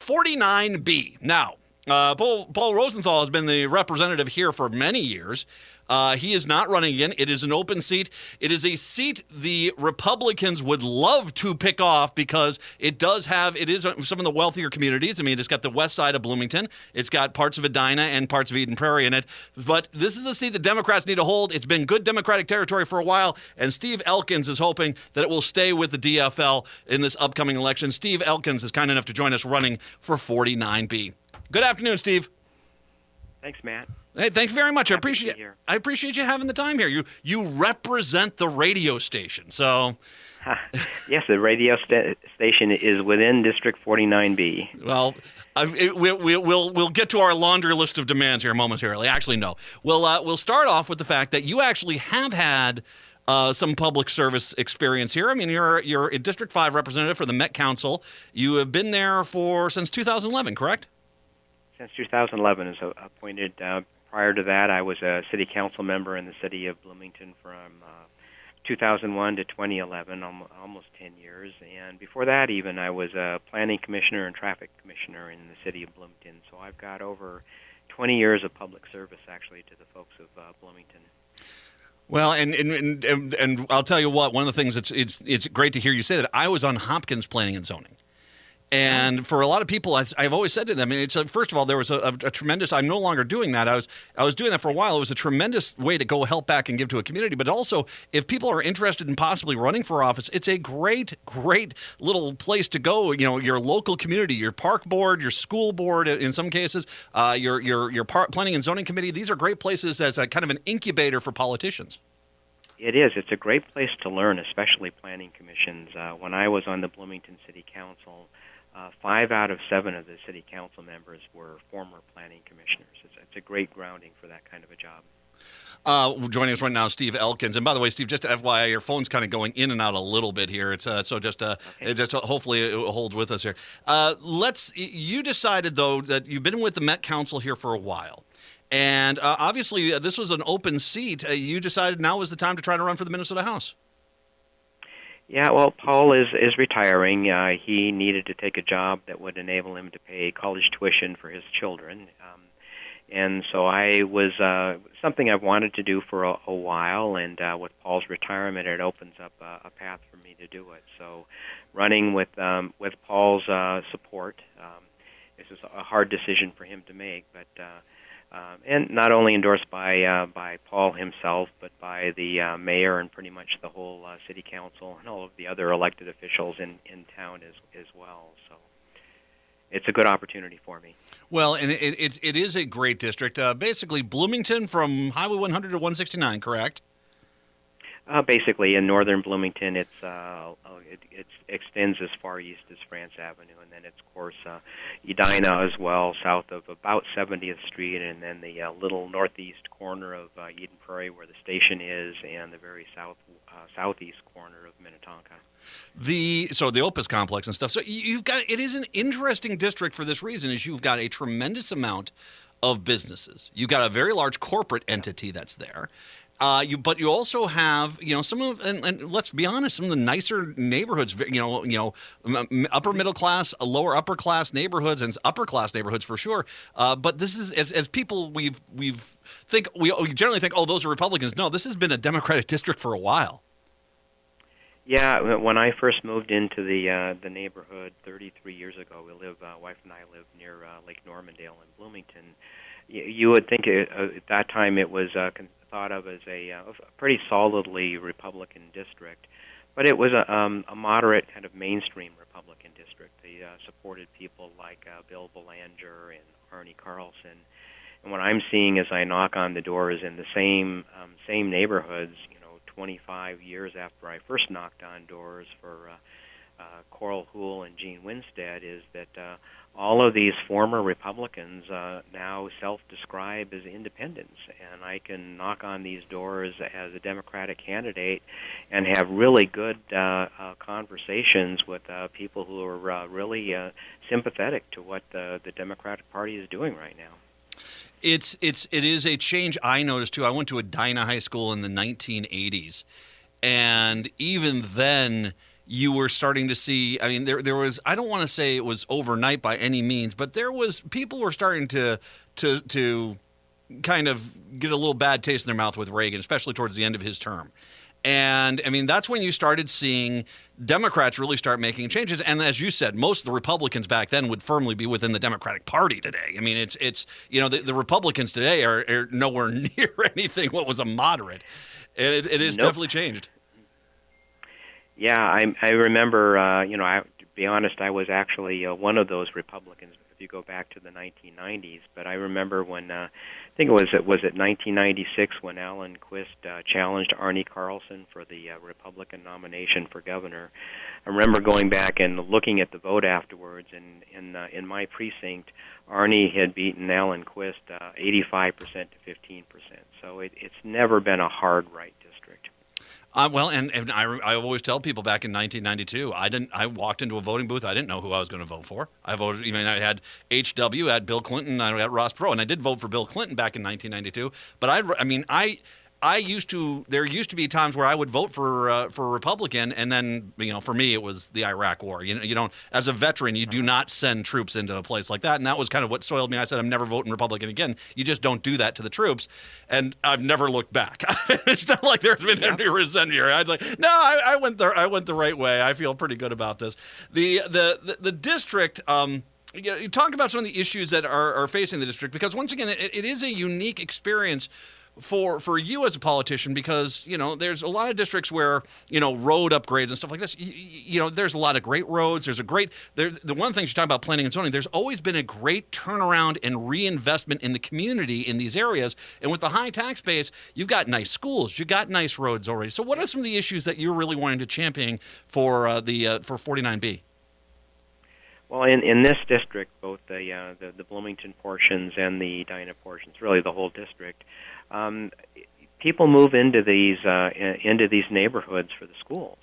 49B. Now, Paul Rosenthal has been the representative here for many years. He is not running again. It is an open seat. It is a seat the Republicans would love to pick off because it is some of the wealthier communities. I mean, it's got the west side of Bloomington. It's got parts of Edina and parts of Eden Prairie in it. But this is a seat the Democrats need to hold. It's been good Democratic territory for a while, and Steve Elkins is hoping that it will stay with the DFL in this upcoming election. Steve Elkins is kind enough to join us running for 49B. Good afternoon, Steve. Thanks, Matt. Hey, thank you very much. I appreciate you having the time here. You represent the radio station, so. Yes, the radio station is within District 49B. Well, we'll get to our laundry list of demands here momentarily. Actually, no. We'll start off with the fact that you actually have had some public service experience here. I mean, you're a District 5 representative for the Met Council. You have been there since 2011, correct? Since 2011 is appointed. Prior to that, I was a city council member in the city of Bloomington from 2001 to 2011, almost 10 years. And before that, even, I was a planning commissioner and traffic commissioner in the city of Bloomington. So I've got over 20 years of public service, actually, to the folks of Bloomington. Well, and I'll tell you what, one of the things it's great to hear you say that. I was on Hopkins Planning and Zoning. And for a lot of people, I've always said to them, first of all, there was a tremendous, I'm no longer doing that. I was doing that for a while. It was a tremendous way to go help back and give to a community. But also, if people are interested in possibly running for office, it's a great, great little place to go. You know, your local community, your park board, your school board, in some cases, your planning and zoning committee. These are great places as a kind of an incubator for politicians. It is. It's a great place to learn, especially planning commissions. When I was on the Bloomington City Council, 5 out of 7 of the city council members were former planning commissioners. It's a great grounding for that kind of a job. Joining us right now, Steve Elkins. And by the way, Steve, just FYI, your phone's kind of going in and out a little bit here. It's hopefully it will hold with us here. You decided though that you've been with the Met Council here for a while. And obviously, this was an open seat. You decided now was the time to try to run for the Minnesota House. Yeah, well, Paul is retiring. He needed to take a job that would enable him to pay college tuition for his children. And so I was something I've wanted to do for a while, and with Paul's retirement, it opens up a path for me to do it. So running with Paul's support, this is a hard decision for him to make, but and not only endorsed by Paul himself, but by the mayor and pretty much the whole city council and all of the other elected officials in town as well. So it's a good opportunity for me. Well, and it is a great district. Basically, Bloomington from Highway 100 to 169, correct? Basically, in northern Bloomington, it extends as far east as France Avenue, and then it's, of course, Edina as well, south of about 70th Street, and then the little northeast corner of Eden Prairie where the station is, and the very southeast corner of Minnetonka. So the Opus complex and stuff. So it is an interesting district for this reason, is you've got a tremendous amount of businesses. You've got a very large corporate entity that's there. But you also have, some of, and let's be honest, some of the nicer neighborhoods, upper middle class, lower upper class neighborhoods, and upper class neighborhoods for sure. But this is, as people we generally think, oh, those are Republicans. No, this has been a Democratic district for a while. Yeah, when I first moved into the neighborhood 33 years ago, wife and I lived near Lake Normandale in Bloomington. You would think at that time it was thought of as a pretty solidly Republican district, but it was a moderate kind of mainstream Republican district. They supported people like Bill Belanger and Arnie Carlson. And what I'm seeing as I knock on the doors in the same neighborhoods, 25 years after I first knocked on doors for Coral Hoole and Gene Winstead, is that all of these former Republicans now self-describe as independents, and I can knock on these doors as a Democratic candidate and have really good conversations with people who are really sympathetic to what the Democratic Party is doing right now. It is a change I noticed too. I went to Edina High School in the 1980s, and even then, you were starting to see. I mean, there was. I don't want to say it was overnight by any means, but people were starting to kind of get a little bad taste in their mouth with Reagan, especially towards the end of his term. And I mean, that's when you started seeing Democrats really start making changes. And as you said, most of the Republicans back then would firmly be within the Democratic Party today. I mean, it's the Republicans today are nowhere near anything what was a moderate. It is definitely changed. Yeah, I remember, to be honest, I was actually one of those Republicans if you go back to the 1990s. But I remember when, I think it was 1996 when Alan Quist challenged Arnie Carlson for the Republican nomination for governor. I remember going back and looking at the vote afterwards, and in my precinct, Arnie had beaten Alan Quist 85% to 15%. So it's never been a hard right district. Well, and I always tell people back in 1992, I walked into a voting booth. I didn't know who I was going to vote for. I voted. I mean, I had HW, I had Bill Clinton, I had Ross Perot, and I did vote for Bill Clinton back in 1992. But there used to be times where I would vote for a Republican, and then for me it was the Iraq War. You don't, as a veteran, you do not send troops into a place like that, and that was kind of what soiled me. I said I'm never voting Republican again. You just don't do that to the troops, and I've never looked back. It's not like there's been any resentment here. I was like, no, I went the right way. I feel pretty good about this. The district. You talk about some of the issues that are facing the district, because once again, it is a unique experience for you as a politician, because there's a lot of districts where road upgrades and stuff like this. There's a lot of great roads. The one of the things you talk about planning and zoning. There's always been a great turnaround and reinvestment in the community in these areas. And with the high tax base, you've got nice schools, you've got nice roads already. So what are some of the issues that you're really wanting to champion for 49B? Well, in this district, both the Bloomington portions and the Edina portions, really the whole district, people move into these neighborhoods for the schools,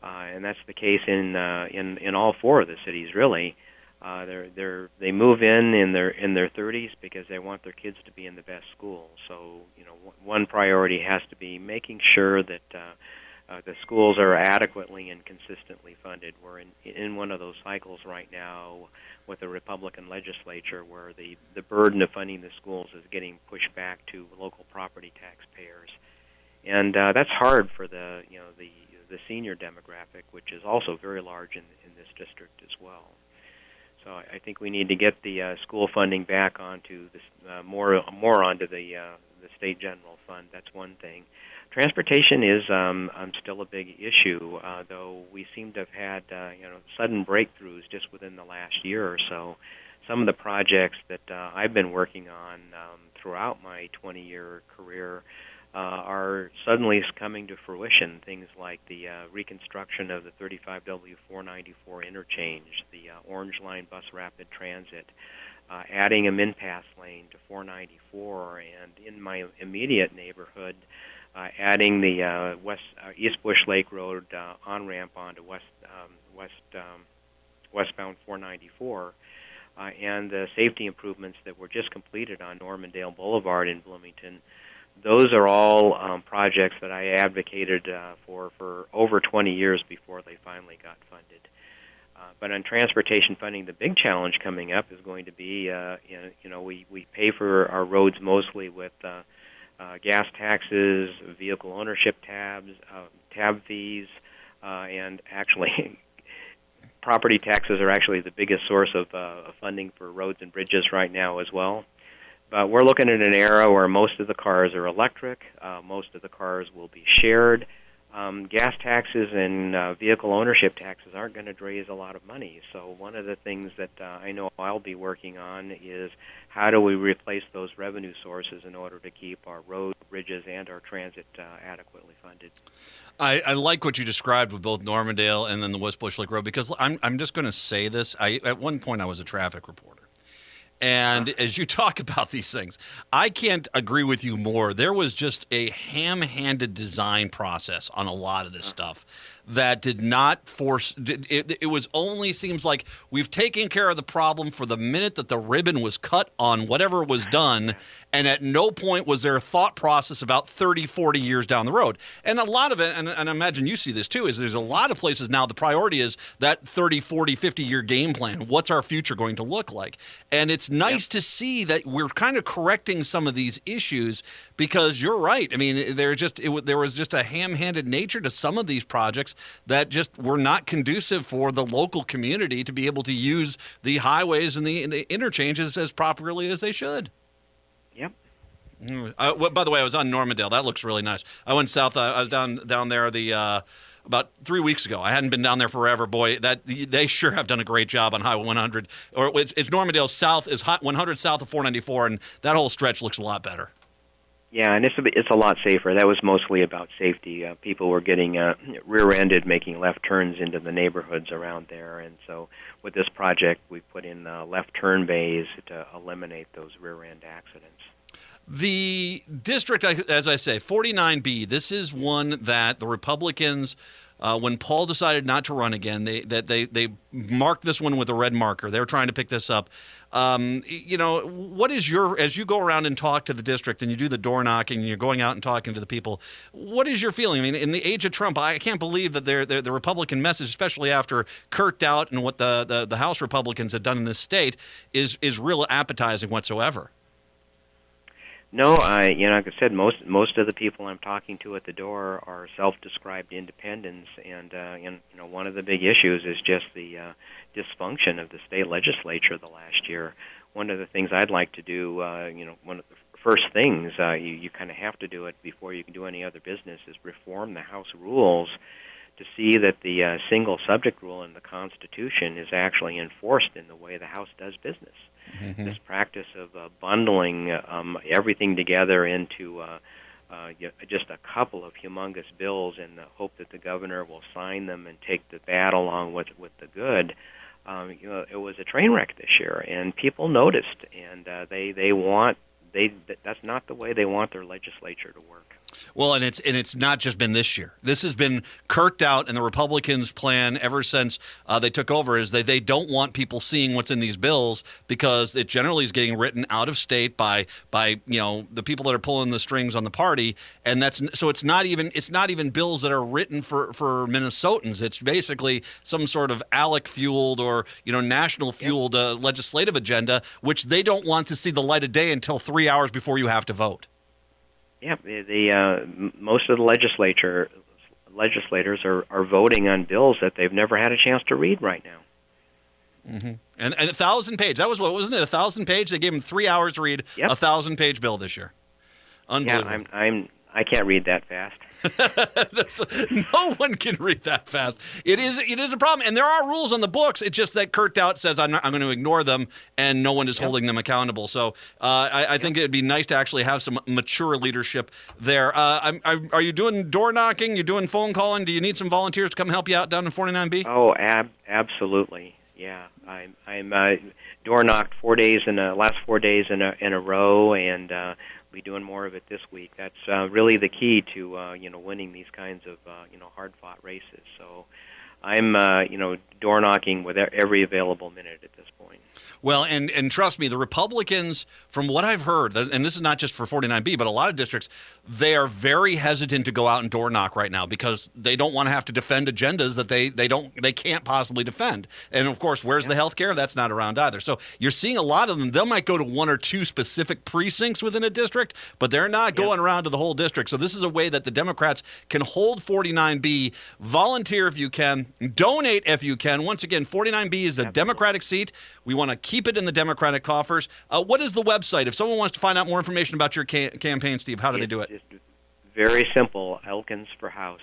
and that's the case in all four of the cities. Really, they move in their 30s because they want their kids to be in the best schools. So one priority has to be making sure that the schools are adequately and consistently funded. We're in one of those cycles right now with the Republican legislature where the burden of funding the schools is getting pushed back to local property taxpayers. And that's hard for the senior demographic, which is also very large in this district as well. So I think we need to get the school funding back onto this more onto the state general fund. That's one thing. Transportation is still a big issue, though we seem to have had sudden breakthroughs just within the last year or so. Some of the projects that I've been working on throughout my 20-year career are suddenly coming to fruition. Things like the reconstruction of the 35W494 interchange, the Orange Line bus rapid transit, adding a min-pass lane to 494, and in my immediate neighborhood, adding the East Bush Lake Road on-ramp onto westbound 494, and the safety improvements that were just completed on Normandale Boulevard in Bloomington. Those are all projects that I advocated for over 20 years before they finally got funded. But on transportation funding, the big challenge coming up is going to be, we pay for our roads mostly with gas taxes, vehicle ownership tab fees, and actually property taxes are actually the biggest source of funding for roads and bridges right now as well. But we're looking at an era where most of the cars are electric, most of the cars will be shared. Gas taxes and vehicle ownership taxes aren't going to raise a lot of money. So one of the things that I know I'll be working on is how do we replace those revenue sources in order to keep our roads, bridges, and our transit adequately funded. I like what you described with both Normandale and then the West Bush Lake Road, because I'm just going to say this. At one point I was a traffic reporter. And as you talk about these things, I can't agree with you more. There was just a ham-handed design process on a lot of this stuff that did not force it was only seems like we've taken care of the problem for the minute that the ribbon was cut on whatever was done, and at no point was there a thought process about 30, 40 years down the road. And a lot of it, and I imagine you see this too, is there's a lot of places now the priority is that 30, 40, 50-year game plan. What's our future going to look like? And it's nice to see that we're kind of correcting some of these issues, because you're right. I mean, there was just a ham-handed nature to some of these projects that just were not conducive for the local community to be able to use the highways and the interchanges as properly as they should. Yep. By the way, I was on Normandale. That looks really nice. I went south. I was down there about 3 weeks ago. I hadn't been down there forever. Boy, they sure have done a great job on Highway 100. Or it's Normandale South is 100 south of 494, and that whole stretch looks a lot better. Yeah, and it's a lot safer. That was mostly about safety. People were getting rear-ended, making left turns into the neighborhoods around there, and so with this project, we put in left turn bays to eliminate those rear-end accidents. The district, as I say, 49B, this is one that the Republicans, when Paul decided not to run again, they marked this one with a red marker. They're trying to pick this up. What is as you go around and talk to the district and you do the door knocking and you're going out and talking to the people, what is your feeling? I mean, in the age of Trump, I can't believe that the Republican message, especially after Kurt Doubt and what the House Republicans have done in this state, is real appetizing whatsoever. No, like I said, most of the people I'm talking to at the door are self-described independents, and one of the big issues is just the dysfunction of the state legislature the last year. One of the things I'd like to do, one of the first things you kind of have to do it before you can do any other business, is reform the House rules to see that the single subject rule in the Constitution is actually enforced in the way the House does business. Mm-hmm. This practice of bundling everything together into just a couple of humongous bills in the hope that the governor will sign them and take the bad along with the good, it was a train wreck this year, and people noticed, and that's not the way they want their legislature to work. Well, and it's not just been this year. This has been kirked out, and the Republicans' plan ever since they took over is they don't want people seeing what's in these bills, because it generally is getting written out of state by the people that are pulling the strings on the party, and it's not even bills that are written for Minnesotans. It's basically some sort of ALEC-fueled or national-fueled legislative agenda, which they don't want to see the light of day until 3 hours before you have to vote. Yeah, most of the legislators are voting on bills that they've never had a chance to read right now. Mm-hmm. And 1,000-page. That was wasn't it? 1,000-page. They gave them 3 hours to read a 1,000-page bill this year. Unbelievable. Yeah, I can't read that fast. No one can read that fast. It is a problem, and there are rules on the books. It's just that Kurt Doubt says I'm going to ignore them, and no one is holding them accountable. So I think it'd be nice to actually have some mature leadership there. Are you doing door knocking? You doing phone calling? Do you need some volunteers to come help you out down in 49B? Oh, absolutely. Yeah, I'm door knocked 4 days last 4 days in a row, and be doing more of it this week. That's really the key to winning these kinds of hard-fought races. So I'm door knocking with every available minute at this point. Well, and trust me, the Republicans, from what I've heard, and this is not just for 49B, but a lot of districts, they are very hesitant to go out and door knock right now because they don't want to have to defend agendas that they can't possibly defend. And of course, where's the health care? That's not around either. So you're seeing a lot of them. They might go to one or two specific precincts within a district, but they're not going around to the whole district. So this is a way that the Democrats can hold 49B, volunteer if you can, donate if you can. Once again, 49B is the Democratic seat. We want to keep it in the Democratic coffers. What is the website? If someone wants to find out more information about your campaign, Steve, how do they do it? It's very simple. Elkins for House.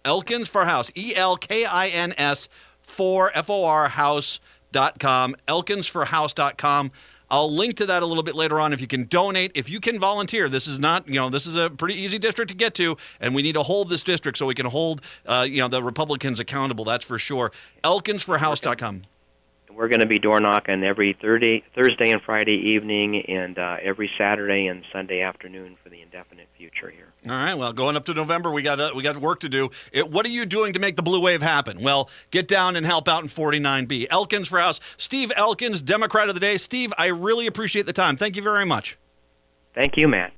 Elkins for House. ELKINS for FOR House.com. ElkinsforHouse.com. I'll link to that a little bit later on. If you can donate, if you can volunteer, this is not, this is a pretty easy district to get to, and we need to hold this district so we can hold, the Republicans accountable. That's for sure. ElkinsforHouse.com. we're going to be door knocking every Thursday and Friday evening, and every Saturday and Sunday afternoon for the indefinite future here. All right. Well, going up to November, we got work to do. What are you doing to make the Blue Wave happen? Well, get down and help out in 49B. Elkins for House. Steve Elkins, Democrat of the Day. Steve, I really appreciate the time. Thank you very much. Thank you, Matt.